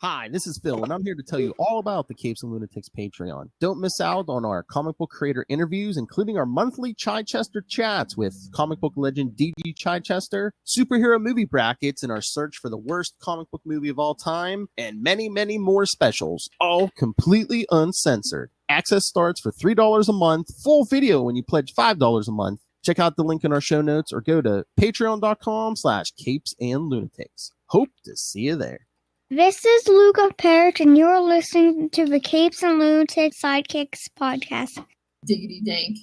Hi, this is Phil, and I'm here to tell you all about the Capes and Lunatics Patreon. Don't miss out on our comic book creator interviews, including our monthly Chichester chats with comic book legend D.G. Chichester, superhero movie brackets in our search for the worst comic book movie of all time, and many, many more specials, all completely uncensored. Access starts for $3 a month, full video when you pledge $5 a month. Check out the link in our show notes or go to patreon.com/capesandlunatics. Hope to see you there. This is Luca Perich, and you're listening to the Capes and Lunatics Sidekicks podcast. Diggity dank.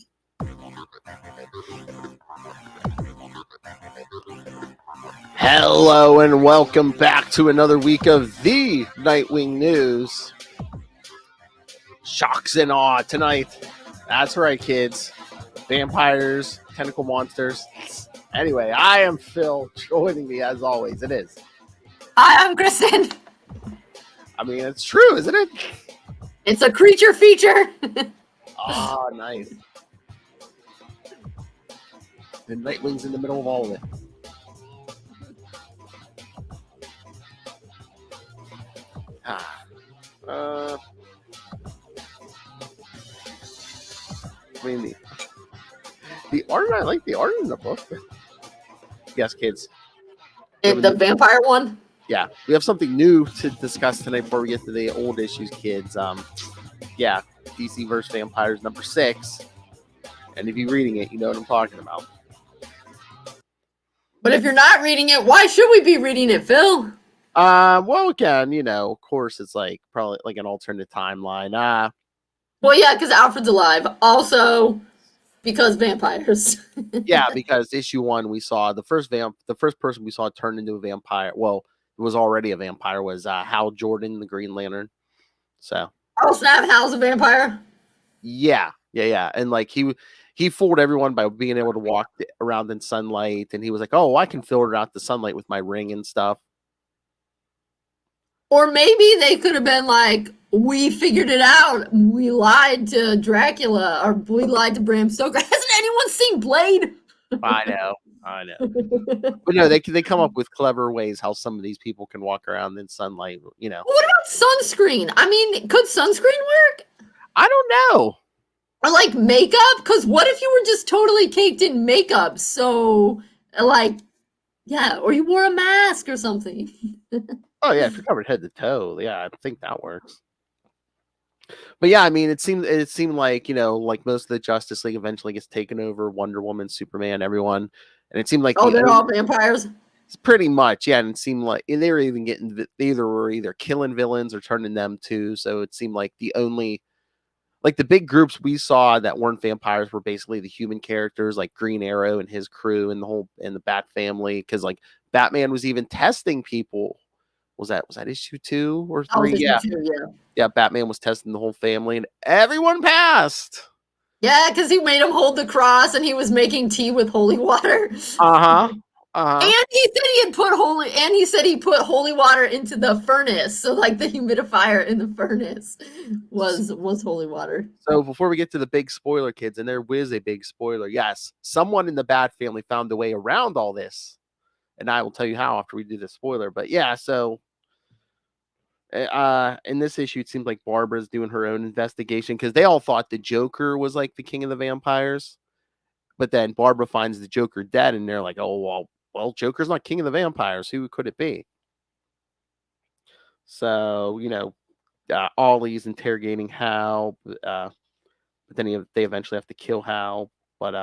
Hello and welcome back to another week of the Nightwing news. Shocks and awe tonight. That's right, kids. Vampires, tentacle monsters. Anyway, I am Phil. Joining me as always, it is. Hi, I'm Kristen. I mean, it's true, isn't it? It's a creature feature. Ah, nice. And Nightwing's in the middle of all of it. I mean, the art, I like the art in the book. Yes, kids. And the vampire one? Yeah, we have something new to discuss tonight before we get to the old issues, kids. Yeah, DC vs. Vampires number 6. And if you're reading it, you know what I'm talking about. But if you're not reading it, why should we be reading it, Phil? Well, again, you know, of course, it's like probably like an alternate timeline. Well, yeah, because Alfred's alive. Also, because vampires. Yeah, because issue 1 we saw the first person we saw turn into a vampire. Well, it was already a vampire. Was Hal Jordan, the Green Lantern. So. Oh snap! Hal's a vampire. Yeah, and like he fooled everyone by being able to walk around in sunlight, and he was like, "Oh, I can filter out the sunlight with my ring and stuff." Or maybe they could have been like, "We figured it out. We lied to Dracula, or we lied to Bram Stoker." Hasn't anyone seen Blade? I know. But no, they come up with clever ways how some of these people can walk around in sunlight, you know. What about sunscreen? I mean, could sunscreen work? I don't know. Or like makeup? Because what if you were just totally caked in makeup? So, like, yeah, or you wore a mask or something. Oh yeah, if you're covered head to toe, yeah, I think that works. But yeah, I mean, it seemed like, you know, like most of the Justice League eventually gets taken over, Wonder Woman, Superman, everyone, and it seemed like they're all vampires. Pretty much, yeah. And it seemed like they were even either killing villains or turning them too. So it seemed like the only, like the big groups we saw that weren't vampires were basically the human characters, like Green Arrow and his crew and the Bat family, because like Batman was even testing people. Was that issue 2 or 3? Yeah. Yeah, Batman was testing the whole family and everyone passed. Yeah, because he made him hold the cross and he was making tea with holy water. And he said he put holy water into the furnace. So like the humidifier in the furnace was holy water. So before we get to the big spoiler, kids, and there was a big spoiler. Yes, someone in the Bat family found a way around all this. And I will tell you how after we do the spoiler. But yeah, so in this issue, it seems like Barbara's doing her own investigation because they all thought the Joker was like the king of the vampires. But then Barbara finds the Joker dead, and they're like, "Oh, well, Joker's not king of the vampires. Who could it be?" So, you know, Ollie's interrogating Hal, but then they eventually have to kill Hal. But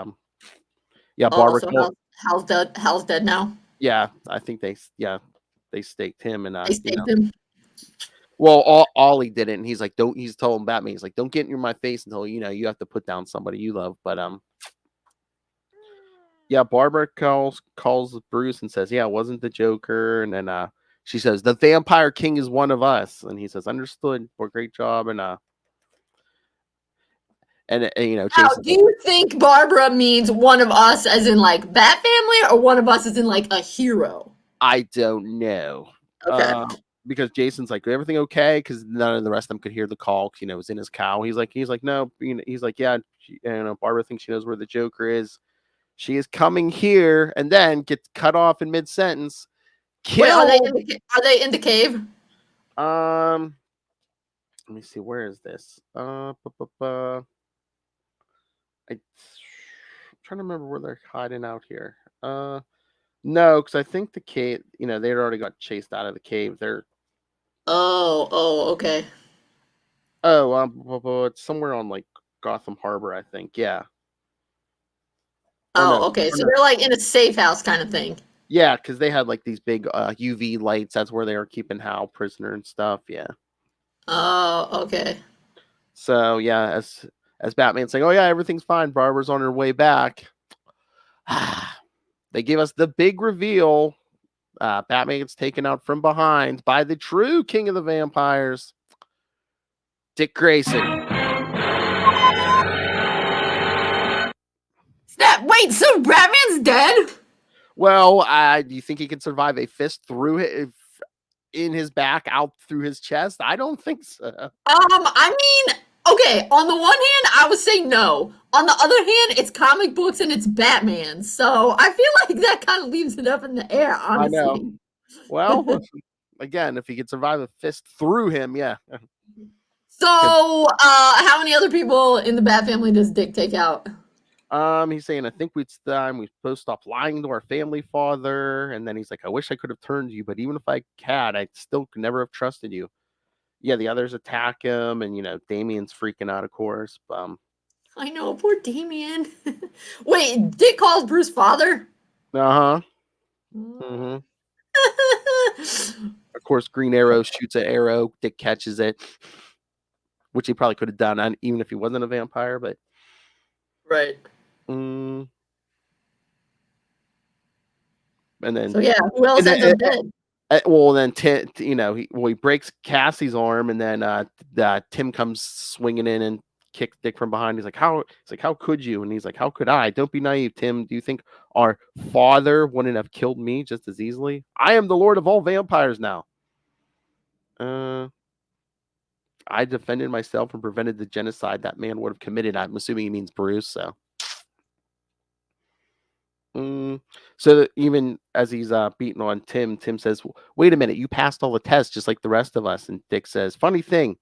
yeah, Barbara. So Hal's dead. Hal's dead now. Yeah, I think they staked him, and they staked him. Well, Ollie did it, and he's like, he's telling Batman, he's like, don't get in my face until, you know, you have to put down somebody you love. But yeah, Barbara calls Bruce and says, yeah, it wasn't the Joker. And then she says, the Vampire King is one of us. And he says, understood. Well, great job. And you know, now, do you think Barbara means one of us as in like Bat family, or one of us as in like a hero? I don't know. Okay. Because Jason's like, everything okay? Because none of the rest of them could hear the call. You know, it was in his cow. He's like, no. You know, he's like, yeah. You know, Barbara thinks she knows where the Joker is. She is coming here, and then gets cut off in mid-sentence. Wait, are they in the cave? Let me see. Where is this? I'm trying to remember where they're hiding out here. No, because I think the cave. They'd already got chased out of the cave. They're. Okay. It's somewhere on like Gotham Harbor, I think. Yeah. Okay. So they're like in a safe house kind of thing. Yeah, because they had like these big UV lights. That's where they were keeping Hal prisoner and stuff. Yeah. Oh, okay. So yeah, as Batman's saying, "Oh yeah, everything's fine. Barbara's on her way back." They give us the big reveal. Batman gets taken out from behind by the true king of the vampires, Dick Grayson. Wait, so Batman's dead? Well, do you think he can survive a fist in his back out through his chest? I don't think so. I mean, okay, on the one hand, I would say no. On the other hand, it's comic books and it's Batman. So I feel like that kind of leaves it up in the air, honestly. I know. Well, again, if he could survive a fist through him, yeah. So, how many other people in the Bat family does Dick take out? He's saying, I think it's time we're supposed to stop lying to our family father. And then he's like, I wish I could have turned you, but even if I had, I still could never have trusted you. Yeah, the others attack him, and Damien's freaking out, of course. I know, poor Damien. Wait, Dick calls Bruce father? Uh-huh. Mm-hmm. Of course, Green Arrow shoots an arrow. Dick catches it, which he probably could have done, even if he wasn't a vampire, but... Right. And then... So, yeah, who else ends up dead? Well, then he breaks Cassie's arm, and then Tim comes swinging in and kicks Dick from behind. He's like, how could you? And he's like, how could I? Don't be naive, Tim. Do you think our father wouldn't have killed me just as easily? I am the lord of all vampires now. I defended myself and prevented the genocide that man would have committed. I'm assuming he means Bruce. So. So even as he's beating on Tim says, wait a minute, you passed all the tests just like the rest of us. And Dick says, funny thing,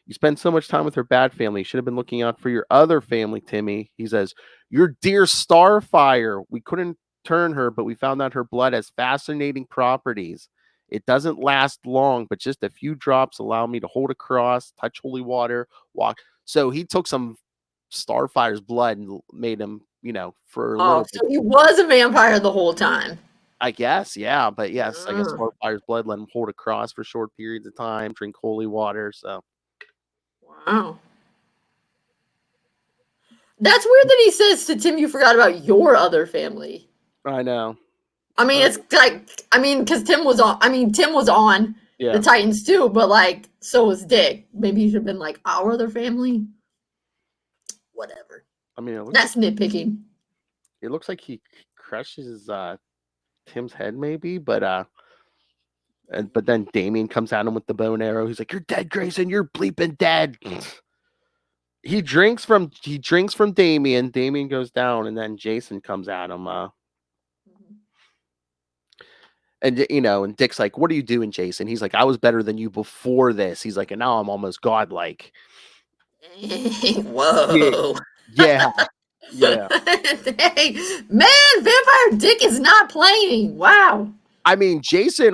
you spend so much time with her bad family. You should have been looking out for your other family, Timmy. He says, your dear Starfire. We couldn't turn her, but we found out her blood has fascinating properties. It doesn't last long, but just a few drops allow me to hold a cross, touch holy water, walk. So he took some Starfire's blood and made him, for a little bit. So he was a vampire the whole time. I guess, yeah. But yes, I guess Starfire's blood let him hold a cross for short periods of time, drink holy water, so. Wow. That's weird that he says to Tim, you forgot about your other family. I know. I mean, it's like, because Tim was on the Titans too, but like, so was Dick. Maybe he should have been like, our other family? Whatever. I mean, that's nitpicking. It looks like he crushes Tim's head, maybe, but then Damien comes at him with the bow and arrow. He's like, "You're dead, Grayson. You're bleeping dead." He drinks from Damien. Damien goes down, and then Jason comes at him. And Dick's like, "What are you doing, Jason?" He's like, "I was better than you before this." He's like, "And now I'm almost godlike." Whoa. Yeah. Yeah. Hey, man, Vampire Dick is not playing. Wow. I mean, Jason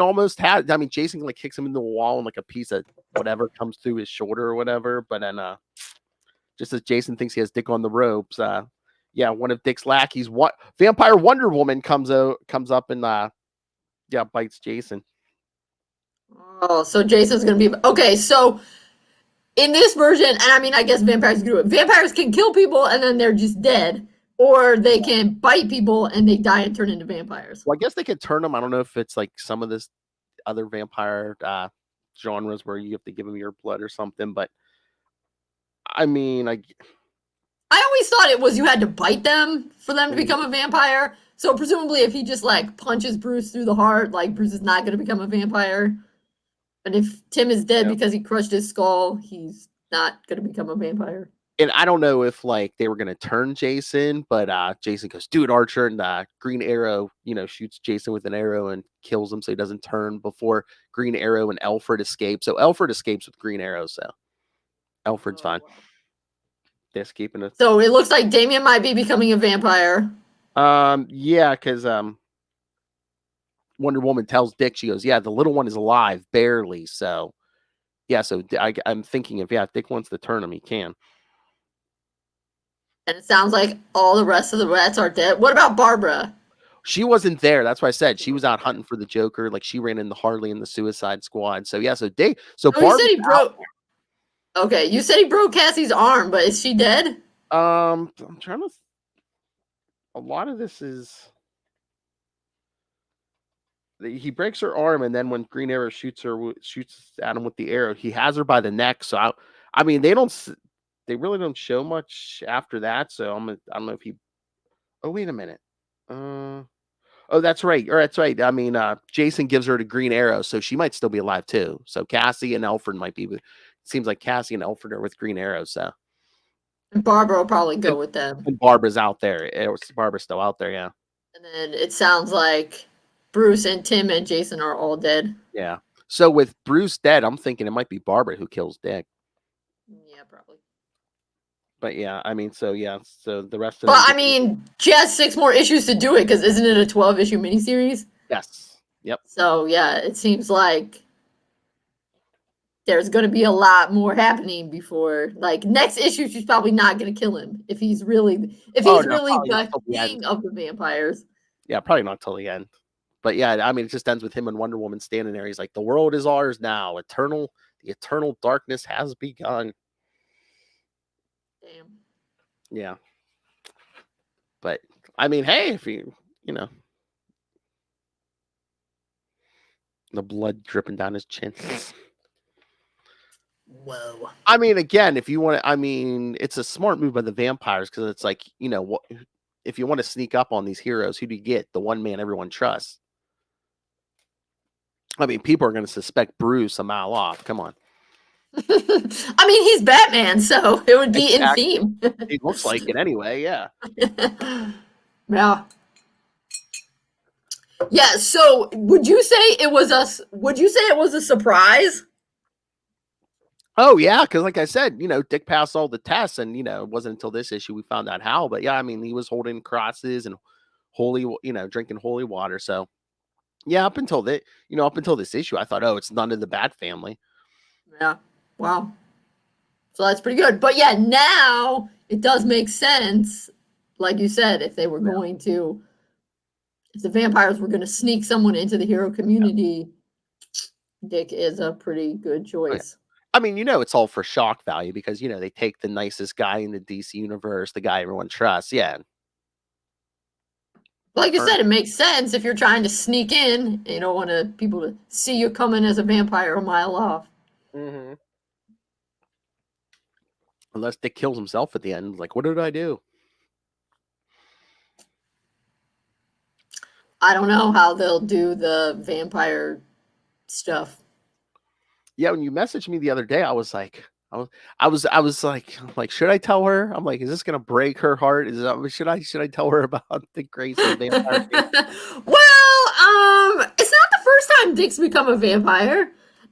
Jason like kicks him into the wall and like a piece of whatever comes through his shoulder or whatever. But then just as Jason thinks he has Dick on the ropes, one of Dick's lackeys, Vampire Wonder Woman comes up and bites Jason. Oh, so Jason's gonna be okay, so in this version, and I mean, I guess vampires do it. Vampires can kill people and then they're just dead, or they can bite people and they die and turn into vampires. Well, I guess they could turn them. I don't know if it's like some of this other vampire genres where you have to give them your blood or something, but I mean, I always thought it was you had to bite them for them to become a vampire. So presumably, if he just like punches Bruce through the heart, like Bruce is not going to become a vampire. And if Tim is dead because he crushed his skull, he's not going to become a vampire. And I don't know if like they were gonna turn Jason, but Jason goes, "Do it, Archer," and Green Arrow, shoots Jason with an arrow and kills him, so he doesn't turn before Green Arrow and Alfred escape. So Alfred escapes with Green Arrow, so Alfred's fine. Wow. They're escaping it. So it looks like Damian might be becoming a vampire. Yeah, because Wonder Woman tells Dick, she goes, "Yeah, the little one is alive, barely." So yeah, so I'm thinking if Dick wants to turn him, he can. And it sounds like all the rest of the rats are dead. What about Barbara? She wasn't there. That's why I said she was out hunting for the Joker. Like she ran into Harley and the Suicide Squad. So yeah, so Dick. So you said he broke. Okay, you said he broke Cassie's arm, but is she dead? I'm trying to. A lot of this is. He breaks her arm, and then when Green Arrow shoots at him with the arrow, he has her by the neck. So I mean, they really don't show much after that. So I don't know if he. Oh wait a minute. Oh, that's right. Or that's right. I mean, Jason gives her to Green Arrow, so she might still be alive too. So Cassie and Alfred might be. It seems like Cassie and Alfred are with Green Arrow. So Barbara will probably go with them. And Barbara's out there. Barbara's still out there. Yeah. And then it sounds like Bruce and Tim and Jason are all dead. Yeah. So with Bruce dead, I'm thinking it might be Barbara who kills Dick. Yeah, probably. But yeah, I mean, so yeah, so the rest of. But I mean, she has 6 more issues to do it because isn't it a 12-issue miniseries? Yes. Yep. So yeah, it seems like there's going to be a lot more happening before, like, next issue. She's probably not going to kill him if he's really the king of the vampires. Yeah, probably not till the end. But yeah, I mean, it just ends with him and Wonder Woman standing there. He's like, "The world is ours now. The eternal darkness has begun." Damn. Yeah. But I mean, hey, if the blood dripping down his chin. Whoa. I mean, again, if you want to, I mean, it's a smart move by the vampires because it's like, what if you want to sneak up on these heroes, who do you get? The one man everyone trusts. I mean, people are going to suspect Bruce a mile off. Come on. I mean, he's Batman, so it would be in theme. He looks like it anyway, yeah. Yeah. Yeah, so would you say it was a surprise? Oh yeah, because like I said, Dick passed all the tests, and it wasn't until this issue we found out how. But yeah, I mean, he was holding crosses and drinking holy water. So yeah, up until this issue, I thought, oh, it's none of the Bat family. Yeah. Wow. So that's pretty good. But yeah, now it does make sense, like you said, if they were going to, if the vampires were going to sneak someone into the hero community, Dick is a pretty good choice. I mean, it's all for shock value because, they take the nicest guy in the DC universe, the guy everyone trusts. Yeah. Like you said, it makes sense if you're trying to sneak in. You don't want people to see you coming as a vampire a mile off. Mm-hmm. Unless Dick kills himself at the end. Like, what did I do? I don't know how they'll do the vampire stuff. Yeah, when you messaged me the other day, I was like, should I tell her? I'm like, is this gonna break her heart? Should I tell her about Dick Grayson vampire? Well, it's not the first time Dick's become a vampire.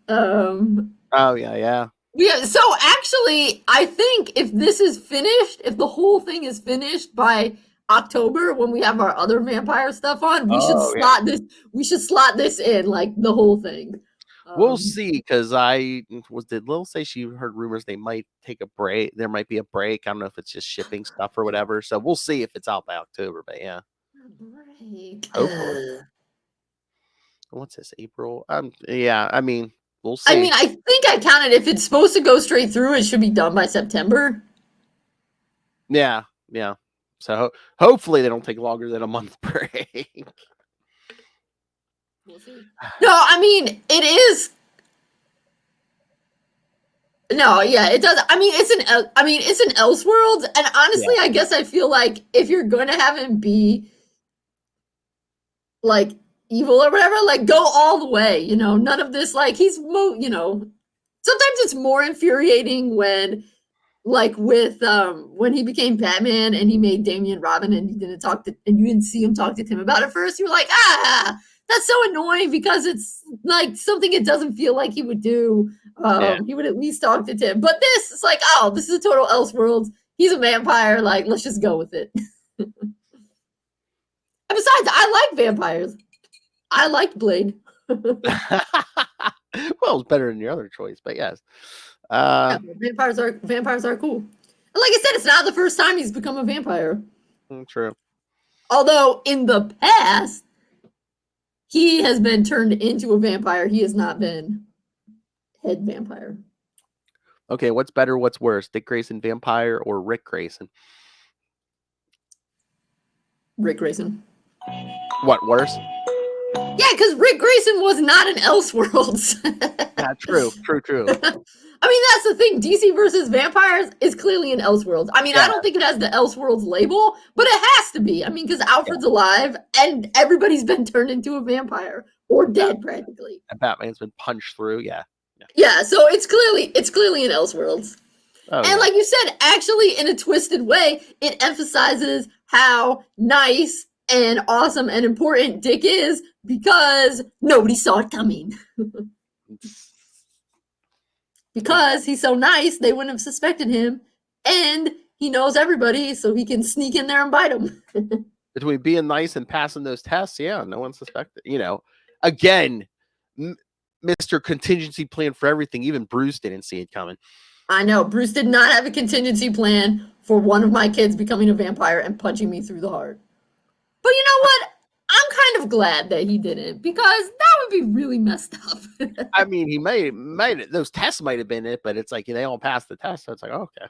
Oh yeah. Yeah, so actually, I think if this is finished, if the whole thing is finished by October when we have our other vampire stuff on, we should slot this. We should slot this in, like, the whole thing. We'll see, because did Lil say she heard rumors they might take a break? There might be a break. I don't know if it's just shipping stuff or whatever. So we'll see if it's out by October. But yeah, break. Hopefully. What's this? April? Yeah. I mean, we'll see. I mean, I think I counted. If it's supposed to go straight through, it should be done by September. Yeah. So hopefully they don't take longer than a month break. We'll see. No, I mean, it is. No, yeah, it does. I mean, it's an Elseworlds, and honestly, I guess I feel like if you're gonna have him be like evil or whatever, like, go all the way. None of this, like, sometimes it's more infuriating when, like with when he became Batman and he made Damian Robin and you didn't see him talk to Tim about it first. You were like, that's so annoying because it's like something it doesn't feel like he would do. He would at least talk to Tim. But this is like, oh, this is a total Elseworlds. He's a vampire. Like, let's just go with it. And besides, I like vampires. I liked Blade. Well, it's better than your other choice, but yes. Vampires are cool. And like I said, it's not the first time he's become a vampire. True. Although in the past, he has been turned into a vampire. He has not been head vampire. Okay, what's better, what's worse? Dick Grayson vampire or Rick Grayson? Rick Grayson. What, worse? Yeah, because Rick Grayson was not an Elseworlds. Yeah, true. I mean, that's the thing. DC versus vampires is clearly an Elseworlds. I mean, I don't think it has the Elseworlds label, but it has to be. I mean, because Alfred's alive and everybody's been turned into a vampire or dead practically. And Batman's been punched through. Yeah, so it's clearly an Elseworlds. Oh, and like you said, actually in a twisted way, it emphasizes how nice and awesome and important Dick is because nobody saw it coming. Because he's so nice, they wouldn't have suspected him. And he knows everybody, so he can sneak in there and bite them. Between being nice and passing those tests, no one suspected. Again, Mr. Contingency Plan for everything. Even Bruce didn't see it coming. I know. Bruce did not have a contingency plan for one of my kids becoming a vampire and punching me through the heart. But you know what? I'm kind of glad that he didn't, because that would be really messed up. I mean, he might those tests might have been it, but it's like they all passed the test, so it's like, okay.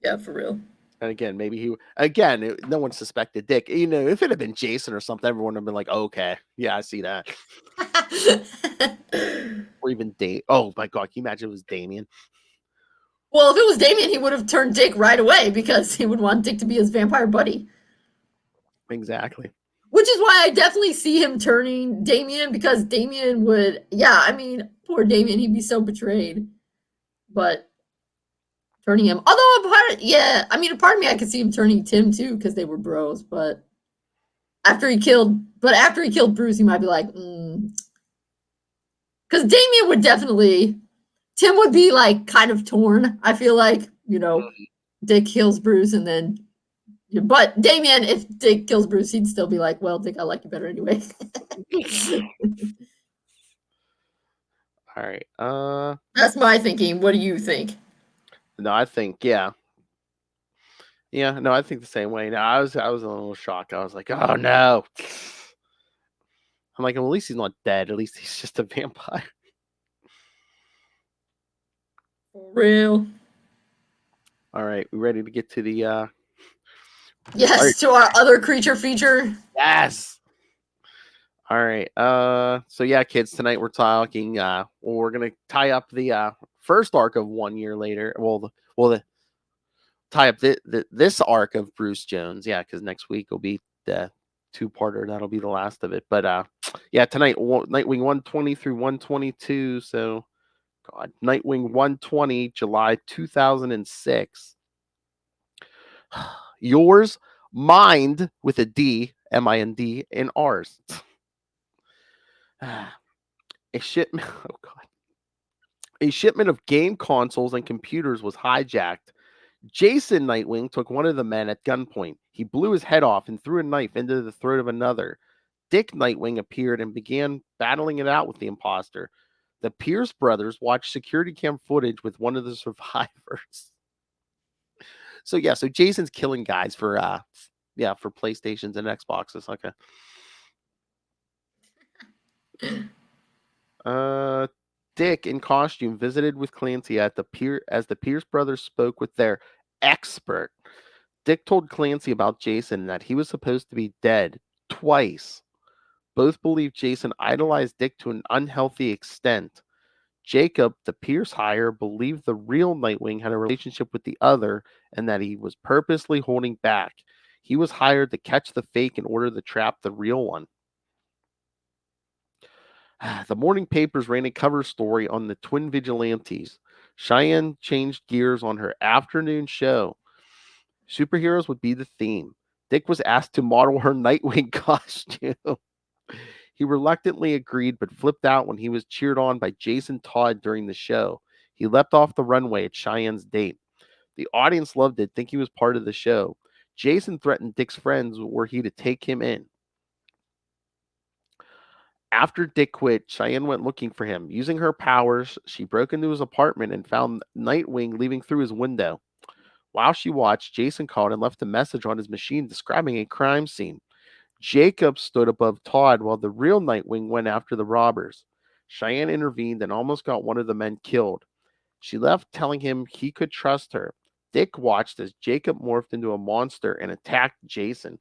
Yeah, for real. And again, no one suspected Dick. If it had been Jason or something, everyone would have been like, okay, yeah, I see that. Or even Dave. Oh my God, can you imagine it was Damien? Well, if it was Damien, he would have turned Dick right away because he would want Dick to be his vampire buddy. Exactly. Which is why I definitely see him turning Damien, because Damien would, poor Damien, he'd be so betrayed. But turning him, although a part of me, I could see him turning Tim too, because they were bros. But after he killed Bruce, he might be like, because Damien would definitely, Tim would be like kind of torn. I feel like, Dick kills Bruce and then. But Damien, if Dick kills Bruce, he'd still be like, well, Dick, I like you better anyway. All right. That's my thinking. What do you think? No, I think, yeah. Yeah, no, I think the same way. No, I was a little shocked. I was like, oh no. I'm like, well, at least he's not dead. At least he's just a vampire. For real. All right, we ready to get to the Yes, to our other creature feature. Yes. All right. So yeah, kids, tonight we're talking. We're gonna tie up the first arc of 1 year later. Tie up this arc of Bruce Jones. Yeah, because next week will be the 2-parter. That'll be the last of it. But yeah, tonight Nightwing 120 through 122. So, God, Nightwing 120, July 2006. Yours, Mind with a D, MIND, and ours. A shipment of game consoles and computers was hijacked. Jason Nightwing took one of the men at gunpoint. He blew his head off and threw a knife into the throat of another. Dick Nightwing appeared and began battling it out with the imposter. The Pierce brothers watched security cam footage with one of the survivors. So Jason's killing guys for PlayStations and Xboxes. Okay. Dick in costume visited with Clancy as the Pierce brothers spoke with their expert. Dick told Clancy about Jason and that he was supposed to be dead twice. Both believed Jason idolized Dick to an unhealthy extent. Jacob, the Pierce hire, believed the real Nightwing had a relationship with the other and that he was purposely holding back. He was hired to catch the fake in order to trap the real one. The morning papers ran a cover story on the twin vigilantes. Cheyenne changed gears on her afternoon show. Superheroes would be the theme. Dick was asked to model her Nightwing costume. He reluctantly agreed, but flipped out when he was cheered on by Jason Todd during the show. He leapt off the runway at Cheyenne's date. The audience loved it, thinking he was part of the show. Jason threatened Dick's friends were he to take him in. After Dick quit, Cheyenne went looking for him. Using her powers, she broke into his apartment and found Nightwing leaving through his window. While she watched, Jason called and left a message on his machine describing a crime scene. Jacob stood above Todd while the real Nightwing went after the robbers. Cheyenne intervened and almost got one of the men killed. She left, telling him he could trust her. Dick watched as Jacob morphed into a monster and attacked Jason.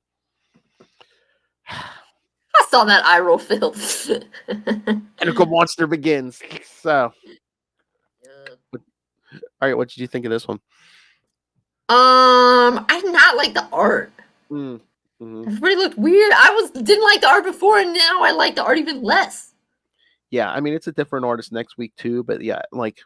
I saw that eye roll, Phil. Tentacle monster begins. So, all right, what did you think of this one? I did not like the art. Mm-hmm. Everybody looked weird. Didn't like the art before, and now I like the art even less. Yeah, I mean, it's a different artist next week too, but yeah, like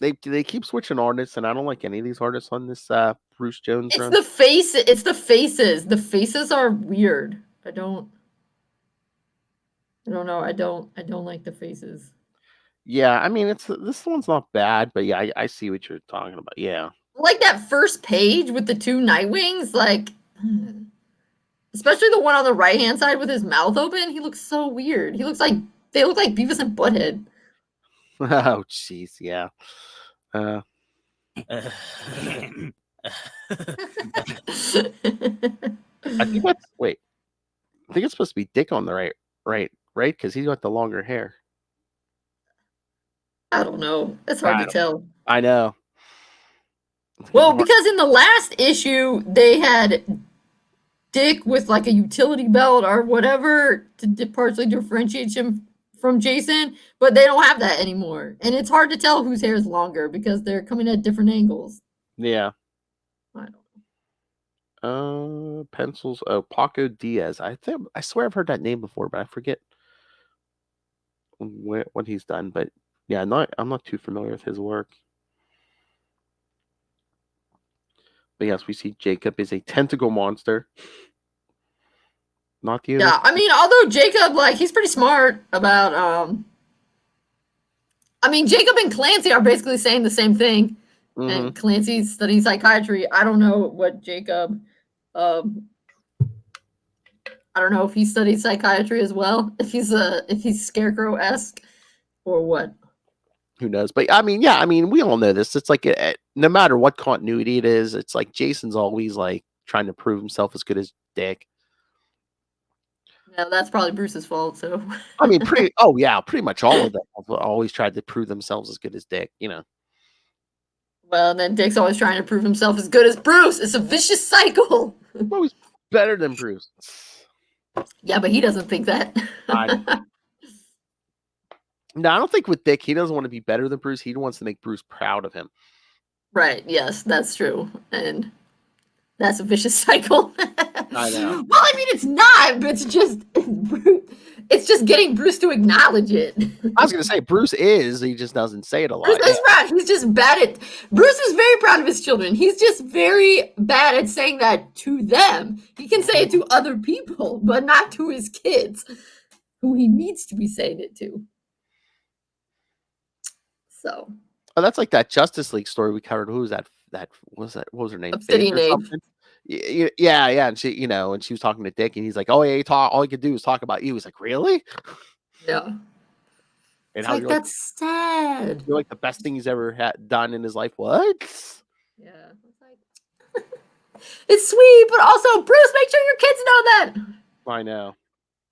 they keep switching artists, and I don't like any of these artists on this Bruce Jones run. The face. It's the faces. The faces are weird. I don't know. I don't like the faces. Yeah, I mean, this one's not bad, but yeah, I see what you're talking about. Yeah, like that first page with the two Nightwings, like, especially the one on the right hand side with his mouth open. He looks so weird. They look like Beavis and Butthead. Oh, jeez, yeah. I think it's supposed to be Dick on the right, because he's got the longer hair. I don't know. It's hard to tell. I know. Well, because in the last issue, they had Dick with like a utility belt or whatever to partially differentiate him from Jason, but they don't have that anymore. And it's hard to tell whose hair is longer because they're coming at different angles. Yeah. I don't know. Pencils. Oh, Paco Diaz. I swear I've heard that name before, but I forget what he's done. But yeah, I'm not too familiar with his work. But yes, we see Jacob is a tentacle monster. Not the Yeah, I mean, although Jacob, like, he's pretty smart about I mean, Jacob and Clancy are basically saying the same thing. Mm-hmm. And Clancy's studying psychiatry. I don't know what Jacob I don't know if he studied psychiatry as well, if he's Scarecrow-esque or what. Who knows? But I mean, yeah, we all know this. It's like no matter what continuity it is, it's like Jason's always like trying to prove himself as good as Dick. Yeah, that's probably Bruce's fault. So I mean, pretty much all of them have always tried to prove themselves as good as Dick. You know. Well, then Dick's always trying to prove himself as good as Bruce. It's a vicious cycle. Always better than Bruce. Yeah, but he doesn't think that. No, I don't think with Dick, he doesn't want to be better than Bruce. He wants to make Bruce proud of him. Right. Yes, that's true. And that's a vicious cycle. I know. Well, I mean, it's not, but it's just getting Bruce to acknowledge it. I was going to say, Bruce he just doesn't say it a lot. Bruce is proud. He's just bad at, Bruce is very proud of his children. He's just very bad at saying that to them. He can say it to other people, but not to his kids, who he needs to be saying it to. So. Oh, that's like that Justice League story we covered. Who was that? What was her name? Obsidian Abe. Yeah. And she, and she was talking to Dick, and he's like, "Oh yeah, all he could do is talk about you." He's like, "Really?" Yeah. And it's that's sad. You're like the best thing he's ever done in his life. What? Yeah. It's like it's sweet, but also Bruce, make sure your kids know that. I know.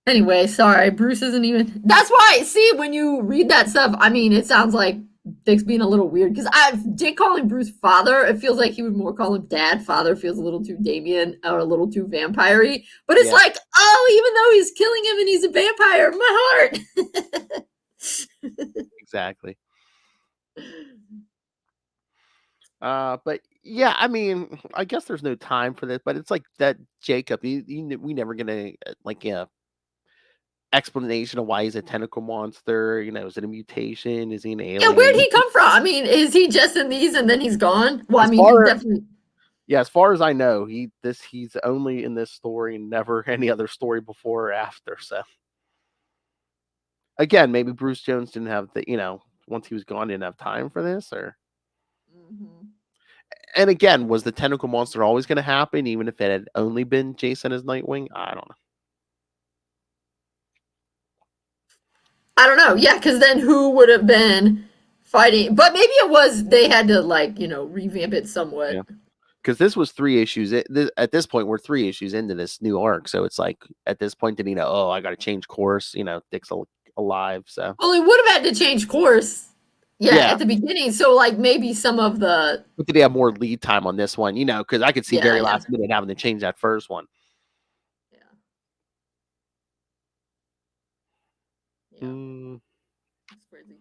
Anyway, sorry, Bruce isn't even. That's why. See, when you read that stuff, I mean, it sounds like Dick's being a little weird because Dick calling Bruce father, it feels like he would more call him dad. Father feels a little too Damien or a little too vampire-y. But it's like, oh, even though he's killing him and he's a vampire, my heart. Exactly. But yeah, I mean, I guess there's no time for this, but it's like that Jacob. We never gonna explanation of why he's a tentacle monster. Is it a mutation? Is he an alien? Yeah, where'd he come from? I mean, is he just in these and then he's gone? Well, As I mean, he definitely. Yeah, as far as I know, he's only in this story and never any other story before or after. So again, maybe Bruce Jones didn't have once he was gone, didn't have time for this, or. Mm-hmm. And again, was the tentacle monster always going to happen, even if it had only been Jason as Nightwing? I don't know. I don't know. Yeah, because then who would have been fighting? But maybe it was they had to revamp it somewhat. Yeah. Because this was 3 issues. At this point, we're 3 issues into this new arc. So it's like, at this point, did he know, oh, I got to change course? Dick's alive. So. Well, he would have had to change course. Yeah, at the beginning. So, maybe some of the. But did he have more lead time on this one? Because I could see very last minute having to change that first one. Yeah. That's crazy.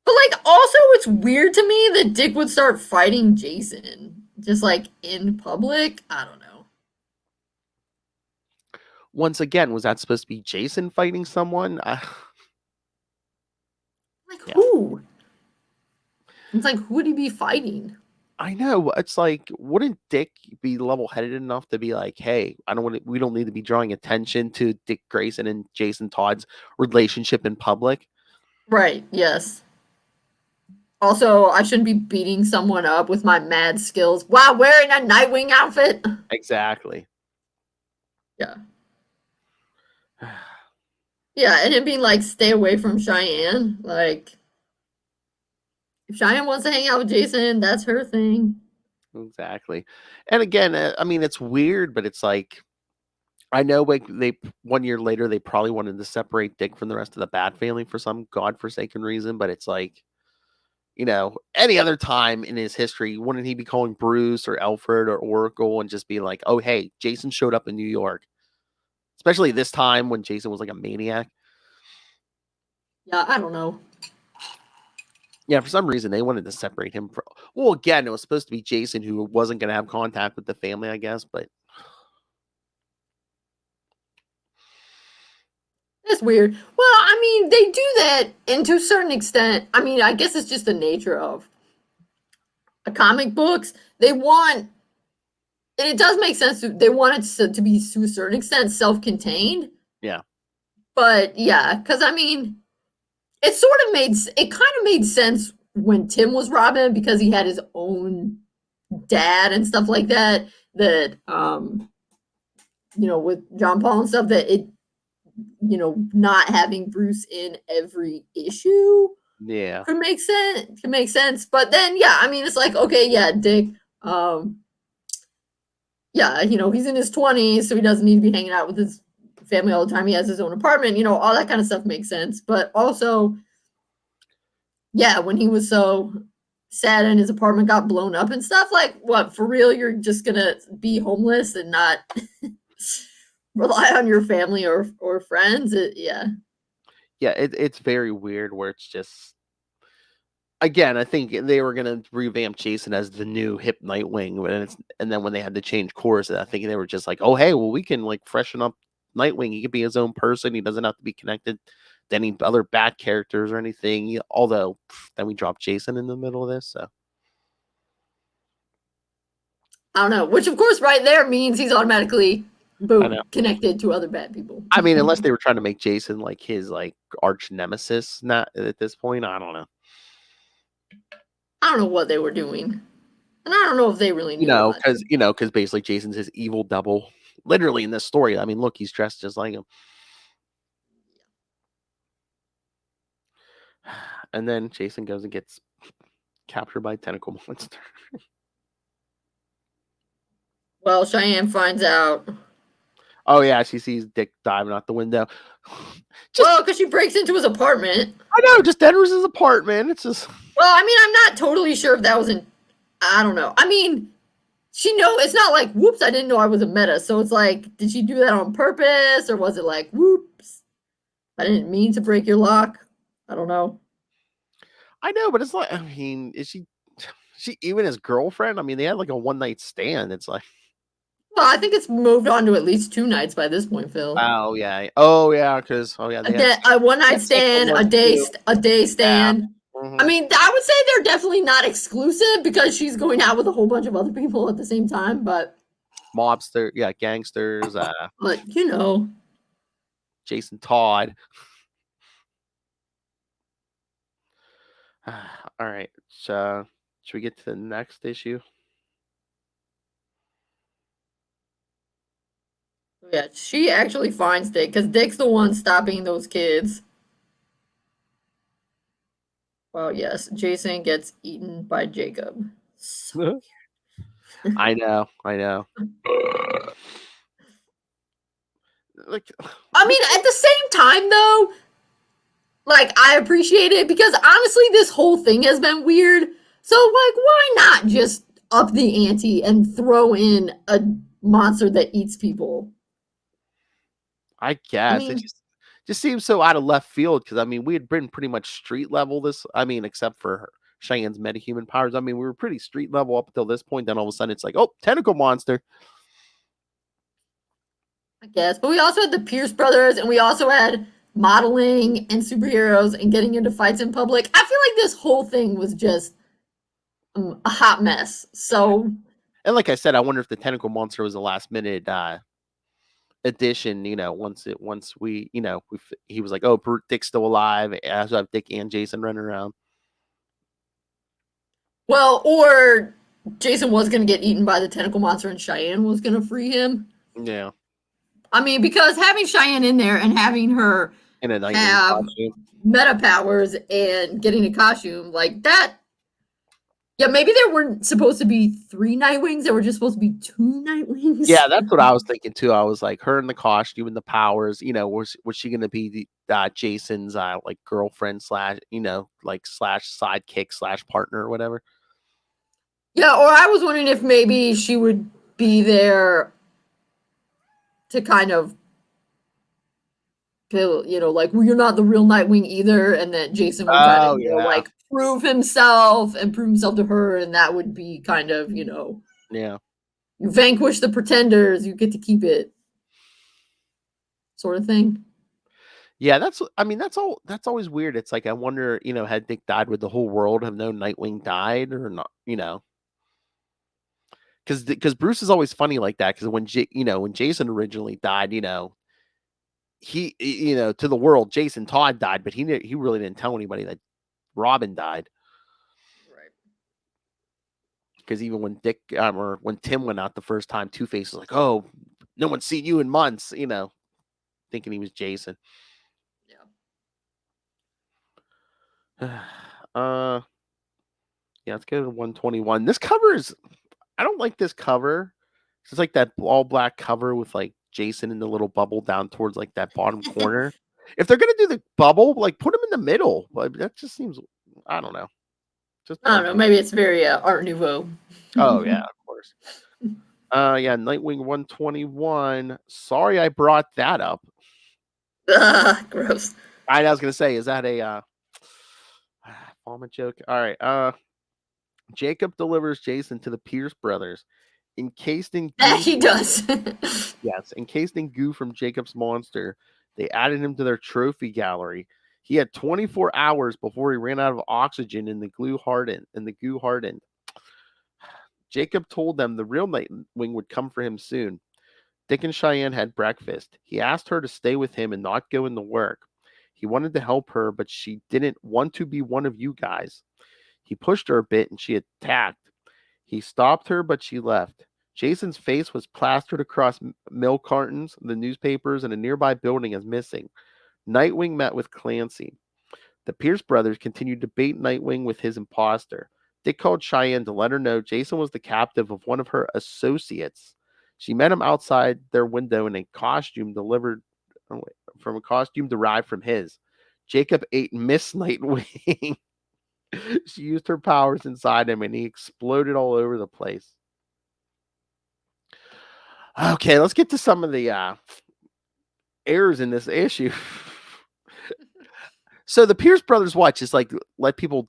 But, also, it's weird to me that Dick would start fighting Jason. Just, in public. I don't know. Once again, was that supposed to be Jason fighting someone? Who? It's who would he be fighting? I know. It's wouldn't Dick be level-headed enough to be like, hey, we don't need to be drawing attention to Dick Grayson and Jason Todd's relationship in public? Right, yes. Also, I shouldn't be beating someone up with my mad skills while wearing a Nightwing outfit. Exactly. Yeah. Yeah, and it being stay away from Cheyenne. If Cheyenne wants to hang out with Jason, that's her thing. Exactly. And again, I mean, it's weird, but it's I know 1 year later, they probably wanted to separate Dick from the rest of the Bat family for some godforsaken reason, but it's any other time in his history, wouldn't he be calling Bruce or Alfred or Oracle and just be like, oh, hey, Jason showed up in New York? Especially this time when Jason was like a maniac. Yeah, I don't know. Yeah, for some reason, they wanted to separate him from... Well, again, it was supposed to be Jason who wasn't going to have contact with the family, I guess, but... It's weird. Well, I mean, they do that, and to a certain extent, I mean, I guess it's just the nature of comic books. They want... And it does make sense. They want it to be, to a certain extent, self-contained. Yeah. But, yeah, because, I mean... It kind of made sense when Tim was Robin because he had his own dad and stuff like that. That with John Paul and stuff, that it, not having Bruce in every issue, could make sense. But then, yeah, I mean, it's okay, yeah, Dick, yeah, he's in his 20s, so he doesn't need to be hanging out with his family all the time. He has his own apartment, all that kind of stuff makes sense. But also, yeah, when he was so sad and his apartment got blown up and stuff, what, for real, you're just gonna be homeless and not rely on your family or friends? Yeah, it's very weird where it's just... Again, I think they were going to revamp Jason as the new hip Nightwing, and then when they had to change course, I think they were just like, oh, hey, well, we can freshen up Nightwing. He can be his own person. He doesn't have to be connected to any other Bat characters or anything. Although then we dropped Jason in the middle of this, so I don't know. Which, of course, right there means he's automatically connected to other bad people. I mean, unless they were trying to make Jason his arch nemesis, not at this point. I don't know. I don't know what they were doing, and I don't know if they really knew. Because basically Jason's his evil double, literally in this story. I mean, look, he's dressed just like him. And then Jason goes and gets captured by a tentacle monster. Well, Cheyenne finds out. Oh yeah, she sees Dick diving out the window. Because she breaks into his apartment. I know, just enters his apartment. It's just... Well, I mean, I'm not totally sure if that was I don't know. I mean, it's not whoops, I didn't know I was a meta. So it's did she do that on purpose? Or was it whoops, I didn't mean to break your lock? I don't know. I know, but it's I mean, is she even his girlfriend? I mean, they had a one-night stand. It's Well, I think it's moved on to at least 2 nights by this point, Phil. Oh yeah, because A one night stand, a day stand. Yeah. Mm-hmm. I mean, I would say they're definitely not exclusive because she's going out with a whole bunch of other people at the same time, but gangsters. But Jason Todd. All right, so should we get to the next issue? Yeah, she actually finds Dick because Dick's the one stopping those kids. Well, yes, Jason gets eaten by Jacob. So I know. Like, I mean, at the same time, though, like, I appreciate it because honestly, this whole thing has been weird. So, like, why not just up the ante and throw in a monster that eats people? I guess it just seems so out of left field because I mean we had been pretty much street level except for Cheyenne's metahuman powers. I mean we were pretty street level up until this point. Then all of a sudden it's like, oh, tentacle monster. I guess, but we also had the Pierce brothers, and we also had modeling and superheroes and getting into fights in public. I feel like this whole thing was just a hot mess. So, and like I said, I wonder if the tentacle monster was a last minute addition. Once we he was like, oh, Dick's still alive. I have Dick and Jason running around. Well, or Jason was going to get eaten by the tentacle monster, and Cheyenne was going to free him. Yeah. I mean, because having Cheyenne in there and having her in a have meta powers and getting a costume like that. Yeah, maybe there weren't supposed to be 3 Nightwings. There were just supposed to be 2 Nightwings. Yeah, that's what I was thinking too. I was like, her in the costume and the powers. Was she going to be the Jason's like girlfriend / sidekick / partner or whatever? Yeah, or I was wondering if maybe she would be there to kind of, like, well, you're not the real Nightwing either, and that Jason would kind of, like, prove himself to her, and that would be kind of, yeah, you vanquish the pretenders, you get to keep it, sort of thing. Yeah, that's always weird. It's like, I wonder, had Dick died, would the whole world have known Nightwing died or not? Because Bruce is always funny like that. Because when Jason originally died, he to the world, Jason Todd died, but he really didn't tell anybody that Robin died. Right. Because even when Dick or when Tim went out the first time, Two-Face was like, "Oh, no one's seen you in months," thinking he was Jason. Yeah. Yeah, let's go to 121. This cover I don't like this cover. It's like that all black cover with like Jason in the little bubble down towards like that bottom corner. If they're gonna do the bubble, like put him in the middle. Like that just seems, I don't know. I don't know. Maybe it's very Art Nouveau. Oh yeah, of course. Yeah, Nightwing 121. Sorry, I brought that up. Gross. I was gonna say, is that a vomit joke? All right. Jacob delivers Jason to the Pierce brothers, encased in goo. He does. Yes, encased in goo from Jacob's monster. They added him to their trophy gallery. He had 24 hours before he ran out of oxygen and the goo hardened. Jacob told them the real Nightwing would come for him soon. Dick and Cheyenne had breakfast. He asked her to stay with him and not go into work. He wanted to help her, but she didn't want to be one of you guys. He pushed her a bit and she attacked. He stopped her, but she left. Jason's face was plastered across milk cartons, the newspapers, and a nearby building as missing. Nightwing met with Clancy. The Pierce brothers continued to bait Nightwing with his imposter. Dick called Cheyenne to let her know Jason was the captive of one of her associates. She met him outside their window in a costume derived from his. Jacob ate Miss Nightwing. She used her powers inside him and he exploded all over the place. Okay, let's get to some of the errors in this issue. So the Pierce brothers just like let people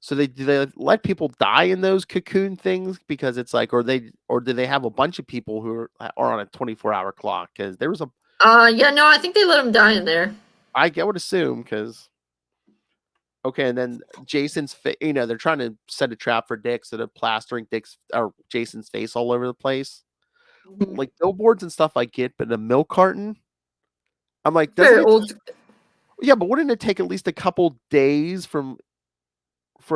So do they let people die in those cocoon things because it's like, or do they have a bunch of people who are on a 24-hour clock? Because there was a. Yeah, no, I think they let him die in there. I would assume because. Okay, and then Jason's, they're trying to set a trap for Dick, so they're plastering Jason's face all over the place. Mm-hmm. Like billboards and stuff I get, but a milk carton, I'm like, yeah, but wouldn't it take at least a couple days for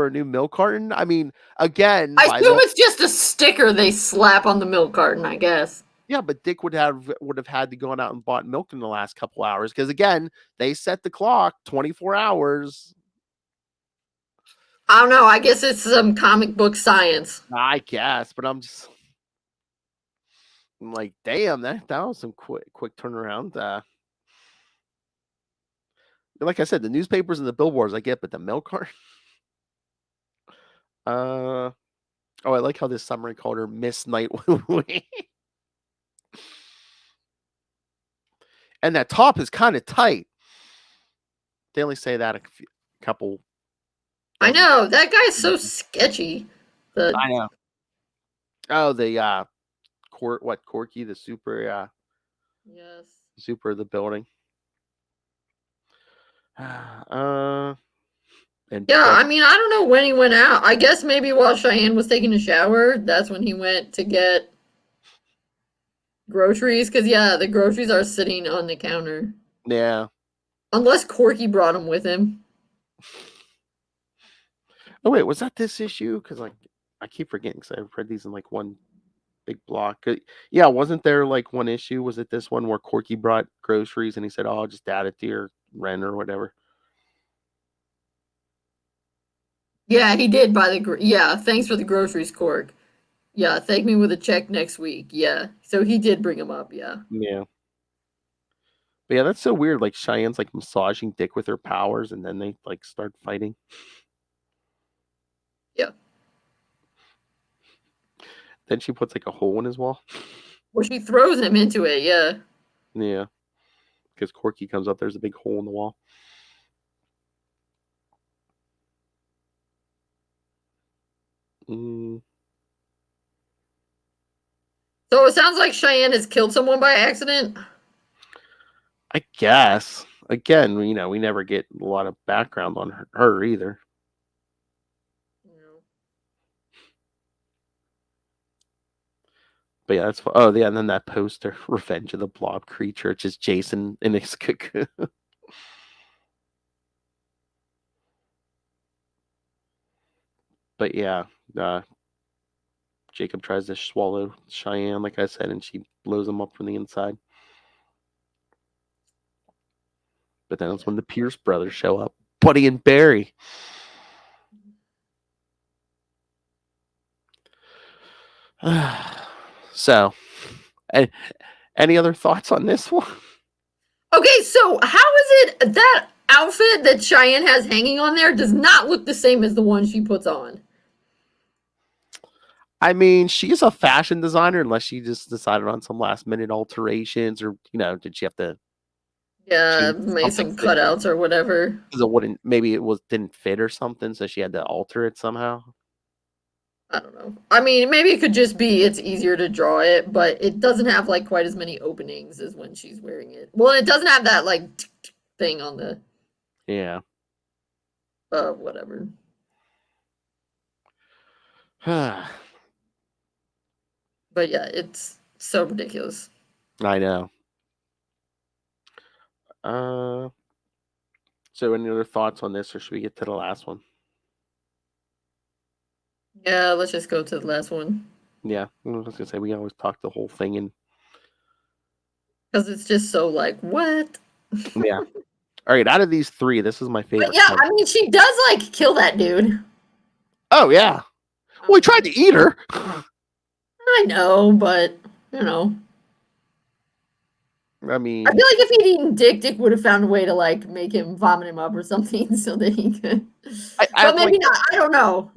a new milk carton? I mean, again, I assume it's just a sticker they slap on the milk carton, I guess. Yeah, but Dick would have had to go out and bought milk in the last couple hours because again, they set the clock 24 hours. I don't know. I guess it's some comic book science. I guess, but I'm like, damn, that was some quick turnaround. Like I said, the newspapers and the billboards I get, but the milk cart. I like how this summary called her Miss Nightwing. And that top is kind of tight. They only say that a couple. I know that guy's so sketchy. I know. Oh, the Corky, the super, yes, super of the building. And I mean, I don't know when he went out. I guess maybe while Cheyenne was taking a shower, that's when he went to get groceries. Because the groceries are sitting on the counter. Yeah. Unless Corky brought them with him. Oh wait, was that this issue? Because I keep forgetting because I've read these in like one big block. Yeah, wasn't there like one issue? Was it this one where Corky brought groceries and he said, "Oh, I'll just add it to your rent or whatever"? Yeah, he did buy thanks for the groceries, Cork. Yeah, thank me with a check next week. Yeah, so he did bring them up. Yeah. Yeah. But yeah, that's so weird. Like Cheyenne's like massaging Dick with her powers, and then they like start fighting. Yeah. Then she puts like a hole in his wall. Well, she throws him into it. Yeah. Yeah. Because Corky comes up, there's a big hole in the wall. So it sounds like Cheyenne has killed someone by accident. I guess. Again, we never get a lot of background on her either. No. But yeah, that's oh yeah, and then that poster, Revenge of the Blob Creature, it's just Jason in his cocoon. But yeah, Jacob tries to swallow Cheyenne, like I said, and she blows him up from the inside. But then that's when the Pierce brothers show up, Buddy and Barry. So, any other thoughts on this one? Okay, so how is it that outfit that Cheyenne has hanging on there does not look the same as the one she puts on? I mean, she's a fashion designer unless she just decided on some last minute alterations or, did she have to make some cutouts or whatever. Because didn't fit or something, so she had to alter it somehow. I don't know. I mean, maybe it could just be it's easier to draw it, but it doesn't have like quite as many openings as when she's wearing it. Well, it doesn't have that like thing on the whatever. But yeah, it's so ridiculous. I know. So any other thoughts on this, or should we get to the last one? Yeah, let's just go to the last one. Yeah, I was gonna say we always talk the whole thing in because it's just so like what? Yeah. All right, out of these three, this is my favorite. But yeah, I mean, she does like kill that dude. Oh yeah. Well, he tried to eat her. I know, but I mean, I feel like if he'd eaten Dick would have found a way to like make him vomit him up or something so that he could. But maybe not. I don't know.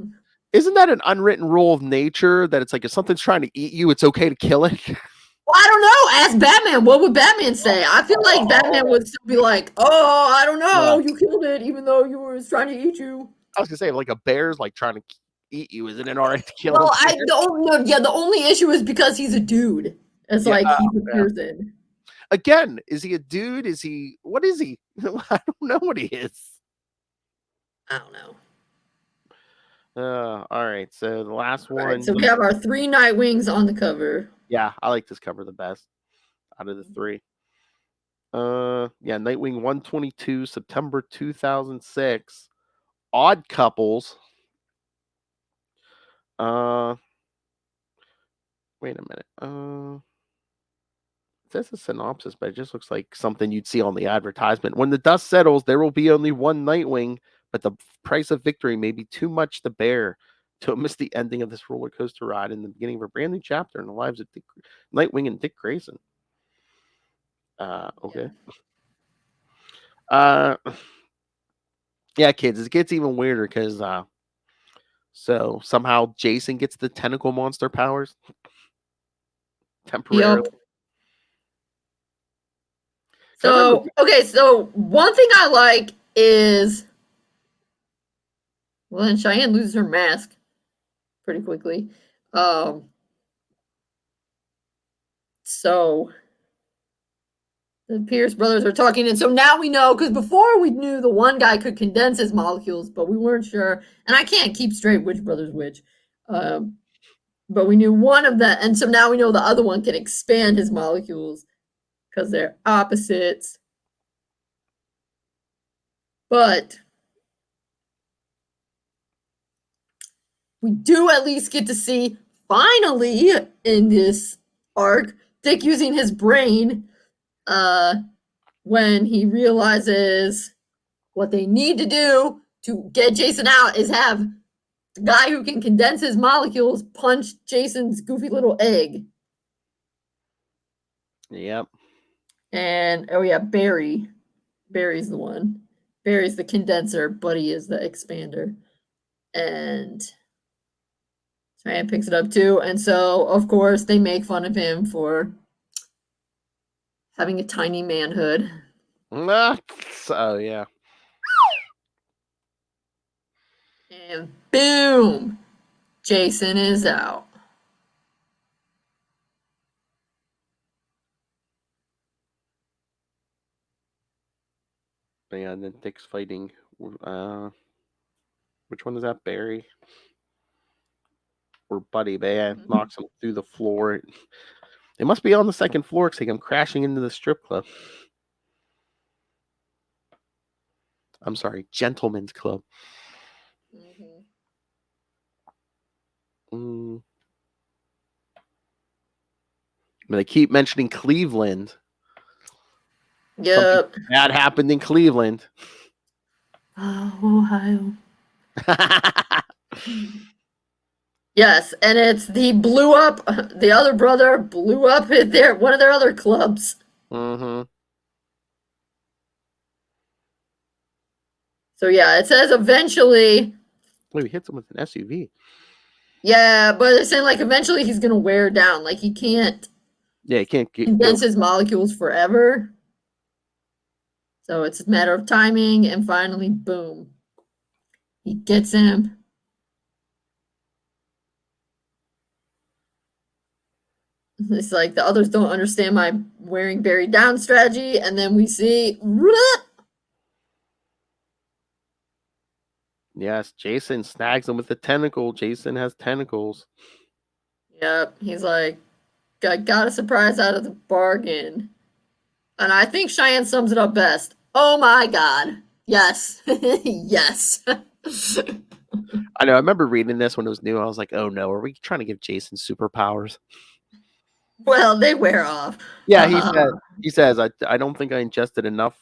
Isn't that an unwritten rule of nature that it's like if something's trying to eat you, it's okay to kill it? Well, I don't know. Ask Batman. What would Batman say? I feel like Batman would still be like, "Oh, I don't know. You killed it, even though you were trying to eat you." I was gonna say, like a bear's like trying to eat you. Isn't it alright to kill? Well, the only issue is because he's a dude. It's like he's a person. Again, is he a dude? Is he? What is he? I don't know what he is. I don't know. All right. So the last one. Right, so we have our 3 Nightwings on the cover. Yeah, I like this cover the best out of the 3. Yeah, Nightwing 122, September 2006. Odd Couples. Wait a minute. It says a synopsis, but it just looks like something you'd see on the advertisement. When the dust settles, there will be only one Nightwing, but the price of victory may be too much to bear. Don't miss the ending of this roller coaster ride and the beginning of a brand new chapter in the lives of Nightwing and Dick Grayson. Okay. Yeah, kids, it gets even weirder because so somehow Jason gets the tentacle monster powers temporarily. Yep. So, okay, so one thing I like is, well, then Cheyenne loses her mask pretty quickly. So the Pierce brothers are talking, and so now we know, because before we knew the one guy could condense his molecules, but we weren't sure, and I can't keep straight which brother's which. But we knew one of them, and so now we know the other one can expand his molecules because they're opposites. But we do at least get to see, finally, in this arc, Dick using his brain when he realizes what they need to do to get Jason out is have the guy who can condense his molecules punch Jason's goofy little egg. Yep. And, oh yeah, Barry. Barry's the one. Barry's the condenser, Buddy is the expander. And Cheyenne picks it up too. And so, of course, they make fun of him for having a tiny manhood. Oh, yeah. And boom! Jason is out. Yeah, and then Dick's fighting. Which one is that? Barry or Buddy? Man, knocks him through the floor. They must be on the second floor because they come crashing into the strip club. I'm sorry, Gentlemen's Club. But they keep mentioning Cleveland. Yep. Something bad happened in Cleveland. Ohio. Yes, and it's the other brother blew up one of their other clubs. Mm-hmm. So yeah, it says eventually. Wait, he hits him with an SUV. Yeah, but they're saying like eventually he's gonna wear down. Like he can't. Yeah, he can't condense his molecules forever. So it's a matter of timing, and finally, boom, he gets him. It's like the others don't understand my wearing Barry down strategy, and then we see. Yes, Jason snags him with the tentacle. Jason has tentacles. Yep, he's like, I got a surprise out of the bargain. And I think Cheyenne sums it up best. Oh my God. Yes. Yes. I know. I remember reading this when it was new. I was like, oh no, are we trying to give Jason superpowers? Well, they wear off. Yeah, he says, I don't think I ingested enough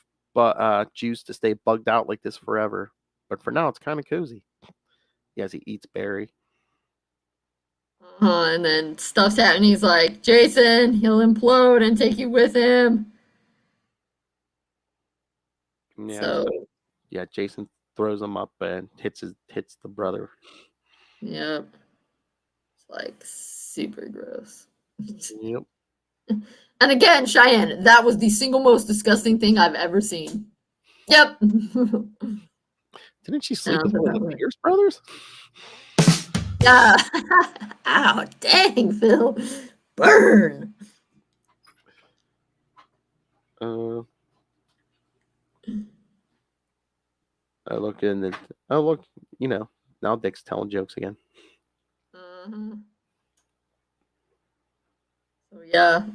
juice to stay bugged out like this forever. But for now, it's kind of cozy. Yes, he eats Barry. And then stuff's happening. He's like, Jason, he'll implode and take you with him. Yeah, so yeah, Jason throws him up and hits the brother. Yep. It's like super gross. Yep. And again, Cheyenne, that was the single most disgusting thing I've ever seen. Yep. Didn't she sleep with one of the Pierce brothers? Yeah. Ow, dang, Phil. Burn. I look in the. Oh, look, now Dick's telling jokes again. So, yeah.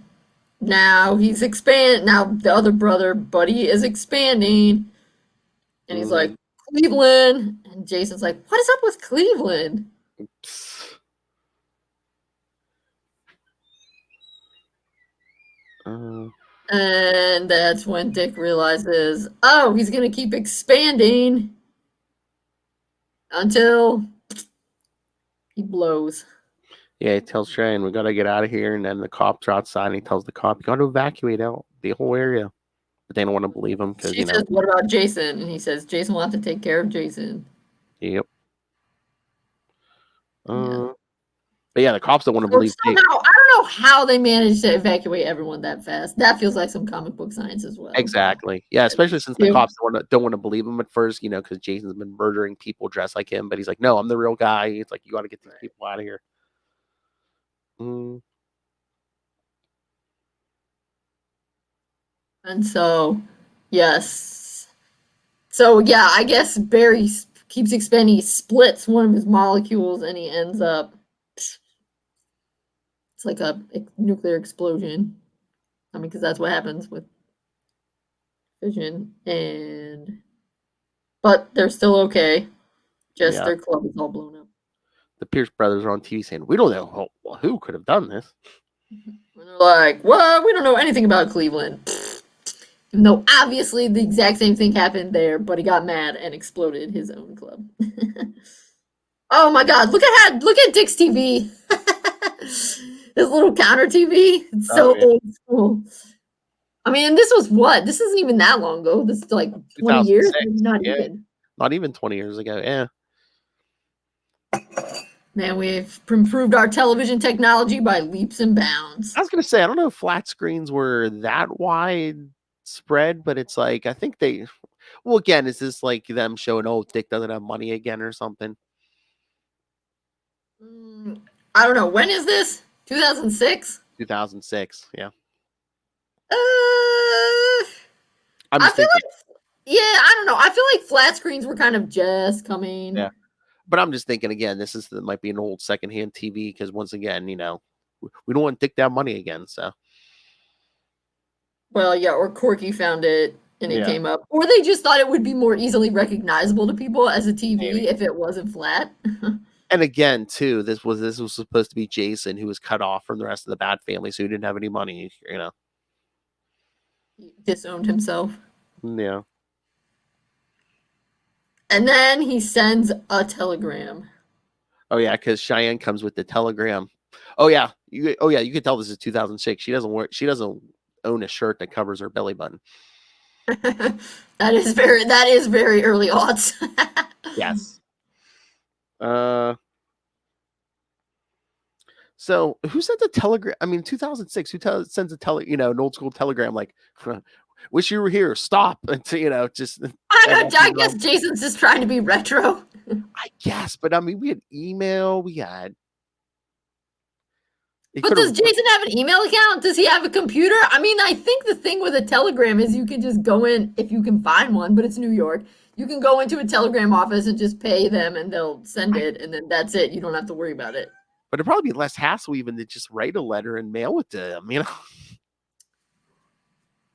Now he's Now the other brother, Buddy, is expanding. And he's like, Cleveland. And Jason's like, what is up with Cleveland? And that's when Dick realizes, oh, he's going to keep expanding until he blows. Yeah, he tells Cheyenne, we got to get out of here. And then the cops are outside, and he tells the cop, you got to evacuate out the whole area. But they don't want to believe him because, She says, what about Jason? And he says, Jason will have to take care of Jason. Yep. But yeah, the cops don't want to believe. Somehow, I don't know how they managed to evacuate everyone that fast. That feels like some comic book science as well. Exactly. Yeah, especially since the cops don't want to believe him at first, because Jason's been murdering people dressed like him. But he's like, no, I'm the real guy. It's like, you got to get these people out of here. And so, yes. So, yeah, I guess Barry keeps expanding. He splits one of his molecules and he ends up. It's like a nuclear explosion. I mean, because that's what happens with fission. But they're still okay. Just their club is all blown up. The Pierce brothers are on TV saying, we don't know who could have done this. And they're like, well, we don't know anything about Cleveland. Even though obviously the exact same thing happened there, but he got mad and exploded his own club. Oh my God! Look at Dick's TV. This little counter TV. It's so old school. I mean, this was what? This isn't even that long ago. This is like 20 years. Not even. Not even 20 years ago. Yeah. Man, we've improved our television technology by leaps and bounds. I was gonna say, I don't know if flat screens were that widespread, but it's like I think they. Well, again, is this like them showing, oh, Dick doesn't have money again or something? I don't know. When is this? 2006? 2006, yeah. I feel like, I don't know. I feel like flat screens were kind of just coming. Yeah. But I'm just thinking, again, might be an old secondhand TV because once again, we don't want Dick to have money again, so. Well, yeah, or Corky found it and it came up. Or they just thought it would be more easily recognizable to people as a TV if it wasn't flat. And again, too, this was supposed to be Jason, who was cut off from the rest of the Bat family, so he didn't have any money, He disowned himself. Yeah. And then he sends a telegram. Oh yeah, because Cheyenne comes with the telegram. Oh yeah, you can tell this is 2006. She doesn't own a shirt that covers her belly button. That is very early aughts. Yes. So who sent the telegram? I mean, 2006. Who sends an old school telegram like, "Wish you were here. Stop." Until just. I guess Jason's just trying to be retro. I guess, but I mean, we had email. We had. But does Jason have an email account? Does he have a computer? I mean, I think the thing with a telegram is you can just go in if you can find one, but it's New York. You can go into a telegram office and just pay them and they'll send it, and then that's it. You don't have to worry about it. But it'd probably be less hassle even to just write a letter and mail it to them,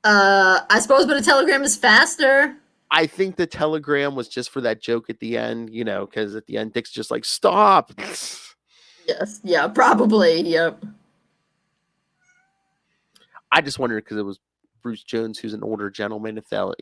I suppose, but a telegram is faster. I think the telegram was just for that joke at the end, because at the end, Dick's just like, stop. Yes. Yeah, probably. Yep. I just wondered because it was Bruce Jones, who's an older gentleman, if they'll,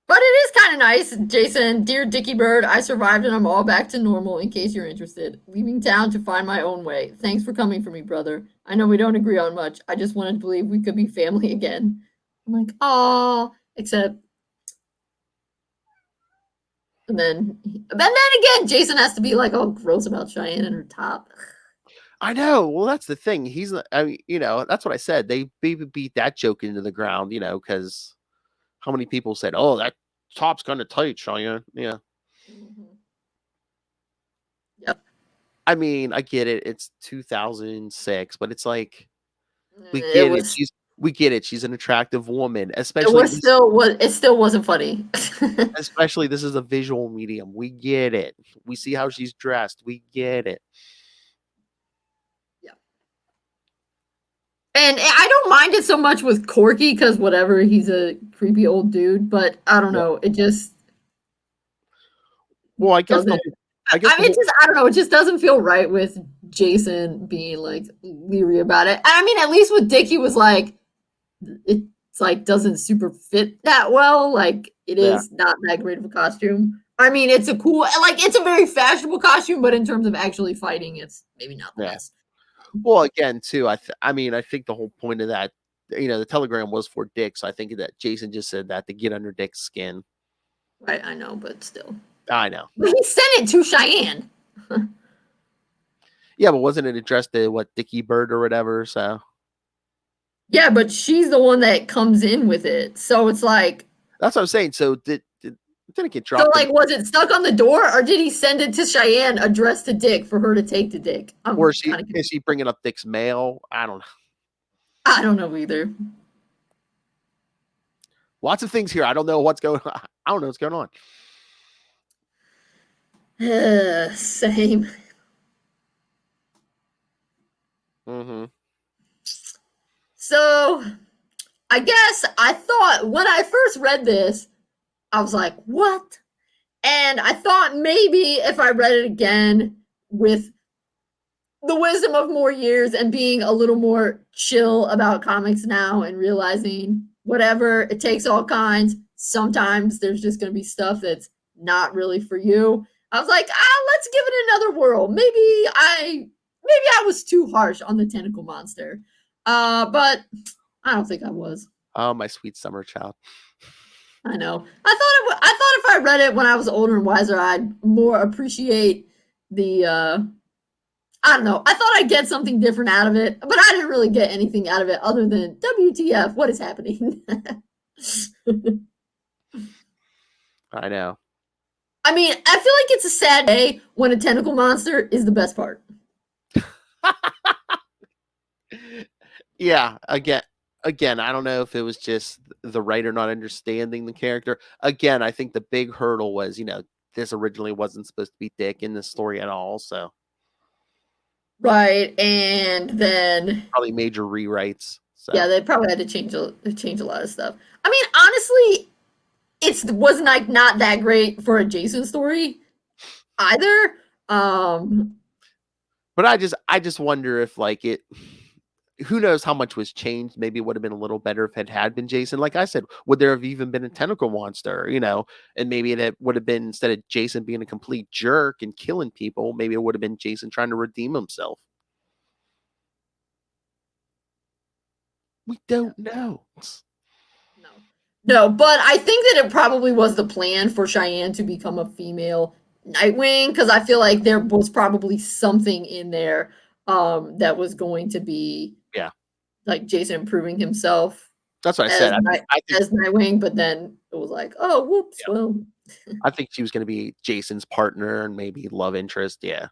But it is kind of nice, Jason. Dear Dickie Bird, I survived and I'm all back to normal in case you're interested. Leaving town to find my own way. Thanks for coming for me, brother. I know we don't agree on much. I just wanted to believe we could be family again. I'm like, aw, except. And then again, Jason has to be like all gross about Cheyenne and her top. I know. Well, that's the thing. He's, that's what I said. They beat that joke into the ground, because how many people said, oh, that top's kind of tight, Cheyenne. Yeah. Yep. I mean, I get it. It's 2006, but it's like we get it. We get it. She's an attractive woman, especially it still wasn't funny. Especially this is a visual medium. We get it. We see how she's dressed. We get it. Yeah. And I don't mind it so much with Corky because whatever, he's a creepy old dude, but I don't know. It just I guess I don't know. It just doesn't feel right with Jason being like leery about it. I mean, at least with Dick, he was like, it's like doesn't super fit that well. Like it is not that great of a costume. I mean, it's a very fashionable costume, but in terms of actually fighting, it's maybe not the best. Well, again, too, I think the whole point of that, the telegram was for Dick, so I think that Jason just said that to get under Dick's skin. Right, I know, but still. I know. But he sent it to Cheyenne. Yeah, but wasn't it addressed to Dickie Bird or whatever? So. Yeah, but she's the one that comes in with it, so it's like. That's what I'm saying. So did it get dropped? So was it stuck on the door, or did he send it to Cheyenne, addressed to Dick for her to take to Dick? Or is she bringing up Dick's mail? I don't know. I don't know either. Lots of things here. I don't know what's going on. I don't know what's going on. Same. Mm-hmm. So, I guess I thought when I first read this, I was like, what? And I thought maybe if I read it again with the wisdom of more years and being a little more chill about comics now and realizing whatever, it takes all kinds. Sometimes there's just going to be stuff that's not really for you. I was like, let's give it another whirl. Maybe I was too harsh on the tentacle monster. But I don't think I was. Oh, my sweet summer child. I know. I thought if I read it when I was older and wiser, I'd more appreciate the I don't know. I thought I'd get something different out of it, but I didn't really get anything out of it other than WTF, what is happening? I know. I mean, I feel like it's a sad day when a tentacle monster is the best part. Yeah, again, I don't know if it was just the writer not understanding the character. Again, I think the big hurdle was, this originally wasn't supposed to be Dick in this story at all, so. Right, and then probably major rewrites. So. Yeah, they probably had to change a lot of stuff. I mean, honestly, it wasn't like not that great for a Jason story either. But I just wonder if it. Who knows how much was changed? Maybe it would have been a little better if it had been Jason. Like I said, would there have even been a tentacle monster? And maybe it would have been, instead of Jason being a complete jerk and killing people, maybe it would have been Jason trying to redeem himself. We don't know. No, but I think that it probably was the plan for Cheyenne to become a female Nightwing, because I feel like there was probably something in there that was going to be like Jason proving himself. That's what I said. I think, as Nightwing, but then it was like, oh, whoops. Yeah. Well, I think she was going to be Jason's partner and maybe love interest. Yeah.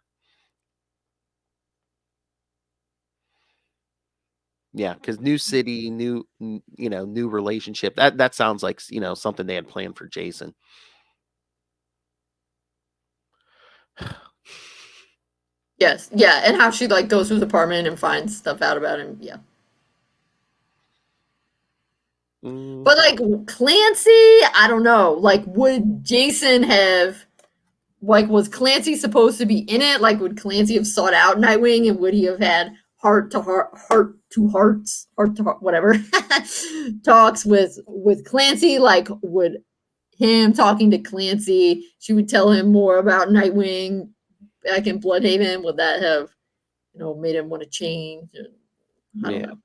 Yeah, because new city, new relationship. That sounds like something they had planned for Jason. Yes, yeah, and how she goes to his apartment and finds stuff out about him. Yeah. But Clancy, I don't know. Would Jason have was Clancy supposed to be in it? Would Clancy have sought out Nightwing, and would he have had heart to heart whatever talks with Clancy? Would him talking to Clancy, she would tell him more about Nightwing back in Bloodhaven? Would that have made him want to change? I don't know.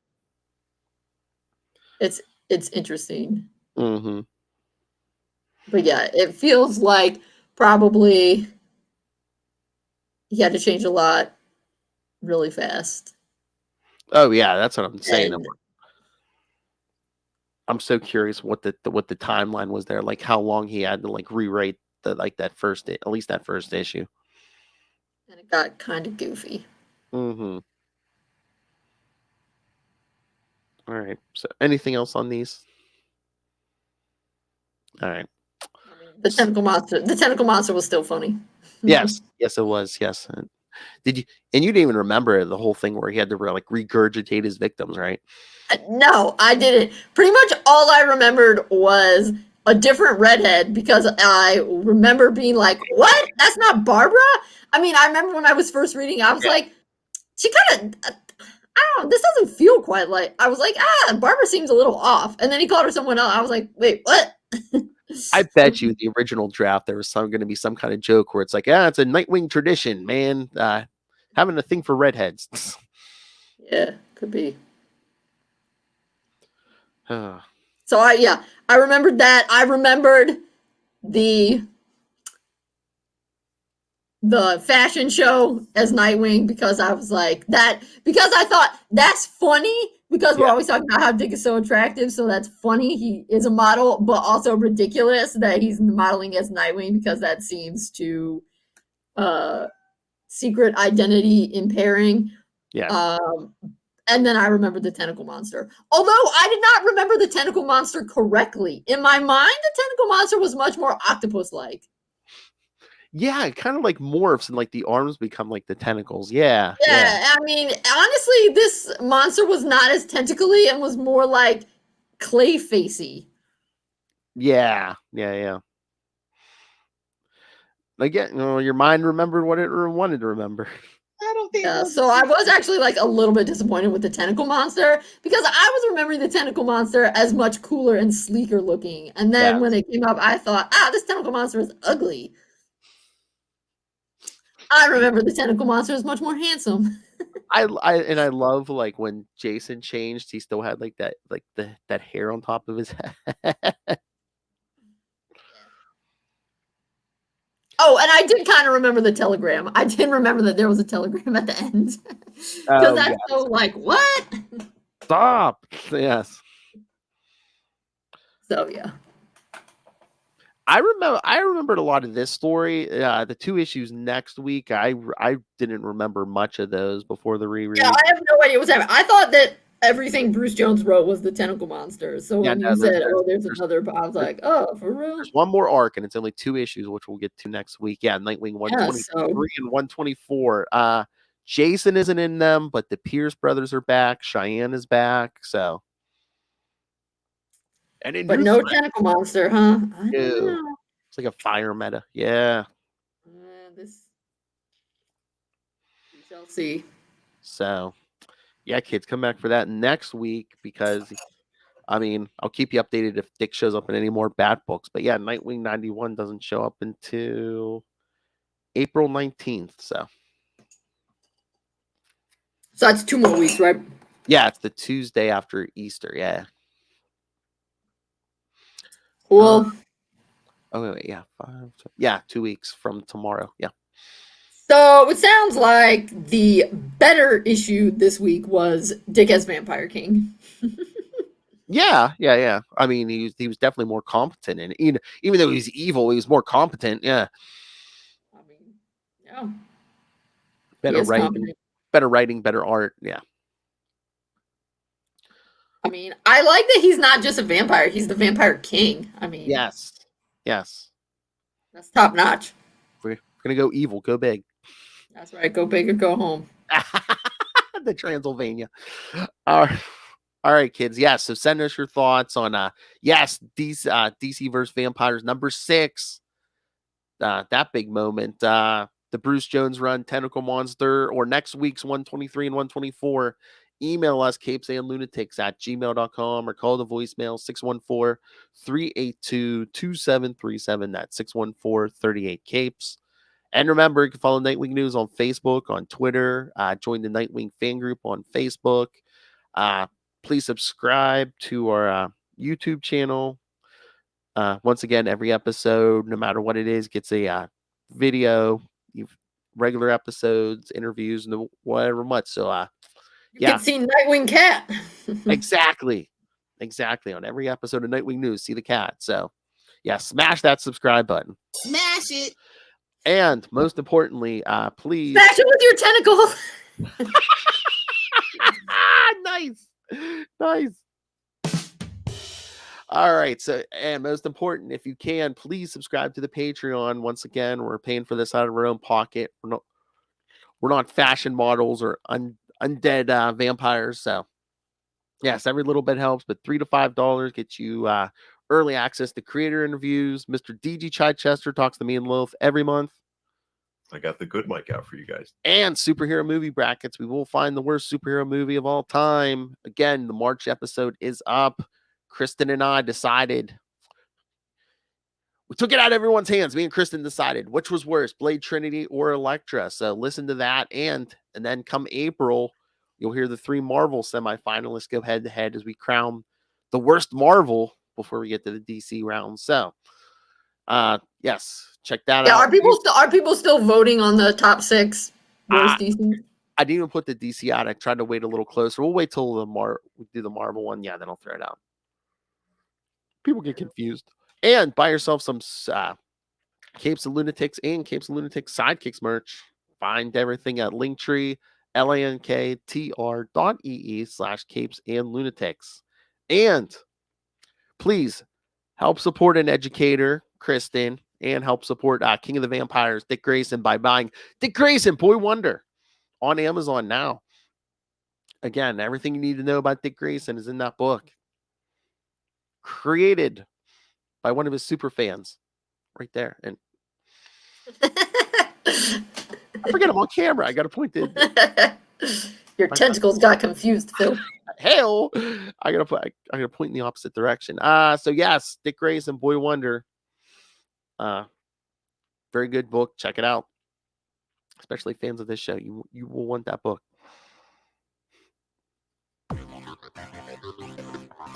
It's interesting. Mm-hmm. But yeah, it feels like probably he had to change a lot really fast. Oh yeah, that's what I'm saying. I'm so curious what the timeline was there, like how long he had to like rewrite at least that first issue. And it got kind of goofy. Mm-hmm. All right. So anything else on these? All right. I mean, the tentacle monster was still funny. Yes, it was. Yes. You didn't even remember the whole thing where he had to like regurgitate his victims, right? No, I didn't. Pretty much all I remembered was a different redhead, because I remember being like, what? That's not Barbara? I mean, I remember when I was first reading, I was like, she kind of, I don't know, this doesn't feel quite like, I was like, Barbara seems a little off. And then he called her someone else. I was like, wait, what? I bet you the original draft, there was going to be some kind of joke where it's like, it's a Nightwing tradition, man. Having a thing for redheads. Yeah, could be. So I remembered that. I remembered the fashion show as Nightwing, because I was like that, because I thought that's funny, because we're always talking about how Dick is so attractive, so that's funny. He is a model, but also ridiculous that he's modeling as Nightwing, because that seems to secret identity impairing. Yeah. And then I remembered the tentacle monster. Although I did not remember the tentacle monster correctly. In my mind, the tentacle monster was much more octopus-like. Yeah, it kind of like morphs and like the arms become like the tentacles. Yeah. I mean, honestly, this monster was not as tentacly and was more like clay facey. Yeah. Again, your mind remembered what it wanted to remember. I don't think so. I was actually like a little bit disappointed with the tentacle monster, because I was remembering the tentacle monster as much cooler and sleeker looking. And then when it came up, I thought, this tentacle monster is ugly. I remember the tentacle monster is much more handsome. I love like when Jason changed, he still had like that hair on top of his head. Oh, and I did kind of remember the telegram. I did remember that there was a telegram at the end. Because that's so like, what? Stop. Yes. So yeah. I remembered a lot of this story. The 2 issues next week, I didn't remember much of those before the reread. Yeah, I have no idea what's happening. I thought that everything Bruce Jones wrote was the tentacle monster. So when you said, there's another, I was like, oh, for real? There's one more arc, and it's only 2 issues, which we'll get to next week. Yeah, Nightwing 123 and 124. Jason isn't in them, but the Pierce brothers are back. Cheyenne is back. So, but no tentacle monster, huh? I don't know. It's like a fire meta. Yeah. This we shall see. So, yeah, kids, come back for that next week, because I mean, I'll keep you updated if Dick shows up in any more Bat books. But yeah, Nightwing 91 doesn't show up until April 19th. So that's 2 more weeks, right? Yeah, it's the Tuesday after Easter. Yeah. Cool. Wait, yeah, 2 weeks from tomorrow. Yeah. So it sounds like the better issue this week was Dick as Vampire King. Yeah. I mean, he was definitely more competent, and even though he's evil, he was more competent. Yeah. I mean, yeah. Better writing, better art. Yeah. I mean, I like that he's not just a vampire; he's the Vampire King. I mean, yes, that's top notch. We're gonna go evil, go big. That's right, go big or go home. The Transylvania. All right, kids. Yeah, so send us your thoughts on DC versus Vampires number 6. That big moment. The Bruce Jones run, Tentacle Monster, or next week's 123 and 124. Email us, CapesandLunatics@gmail.com, or call the voicemail 614-382-2737. That's 614-38-CAPES. And remember, you can follow Nightwing News on Facebook, on Twitter. Join the Nightwing fan group on Facebook. Please subscribe to our YouTube channel. Once again, every episode, no matter what it is, gets a video, regular episodes, interviews, and whatever much. So, you can see Nightwing Cat. Exactly. Exactly. On every episode of Nightwing News, see the cat. So, yeah, smash that subscribe button. Smash it. And most importantly, please smash it with your tentacle. Nice. All right. So, and most important, if you can, please subscribe to the Patreon. Once again, we're paying for this out of our own pocket. We're not fashion models or undead vampires. So, yes, every little bit helps, but $3 to $5 gets you early access to creator interviews. Mr. DG Chichester talks to me and Loaf every month. I got the good mic out for you guys. And superhero movie brackets. We will find the worst superhero movie of all time. Again, the March episode is up. Kristen and I decided. We took it out of everyone's hands. Me and Kristen decided which was worse, Blade Trinity or Elektra. So listen to that. And then come April, you'll hear the 3 Marvel semifinalists go head to head as we crown the worst Marvel before we get to the DC round. So, yes, check that out. Are people still voting on the top 6 worst DC? I didn't even put the DC out. I tried to wait a little closer. We'll wait till we do the Marvel one. Yeah, then I'll throw it out. People get confused. And buy yourself some Capes and Lunatics and Capes and Lunatics Sidekicks merch. Find everything at Linktree, linktr.ee/Capes and Lunatics. And please help support an educator, Kristen, and help support King of the Vampires, Dick Grayson, by buying Dick Grayson, Boy Wonder, on Amazon now. Again, everything you need to know about Dick Grayson is in that book. Created by one of his super fans right there. And I forget I'm on camera. I got to point to your tentacles got confused, Phil. Hell, I gotta point in the opposite direction. So yes, Dick Grayson, Boy Wonder. Very good book. Check it out. Especially fans of this show. You will want that book.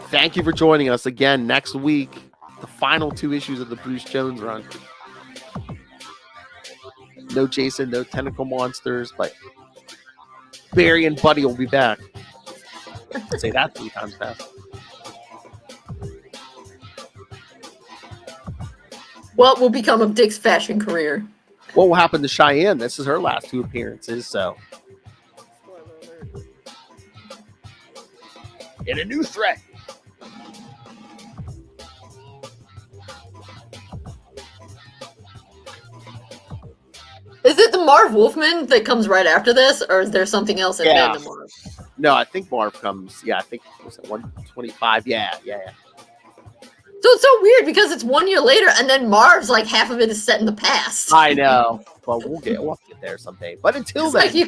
Thank you for joining us again next week. The final 2 issues of the Bruce Jones run. No Jason, no tentacle monsters, but Barry and Buddy will be back. Say that 3 times fast. What will become of Dick's fashion career? What will happen to Cheyenne? This is her last 2 appearances, so. And a new threat. Is it the Marv Wolfman that comes right after this, or is there something else in there? Marv? No, I think Marv comes. Yeah, I think it was at 125. Yeah. So it's so weird because it's 1 year later, and then Marv's like half of it is set in the past. I know. Well, we'll have to get there someday. But until then, like you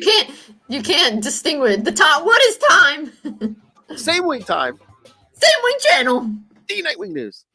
can't distinguish the time. What is time? Same wing time. Same wing channel. The Nightwing News.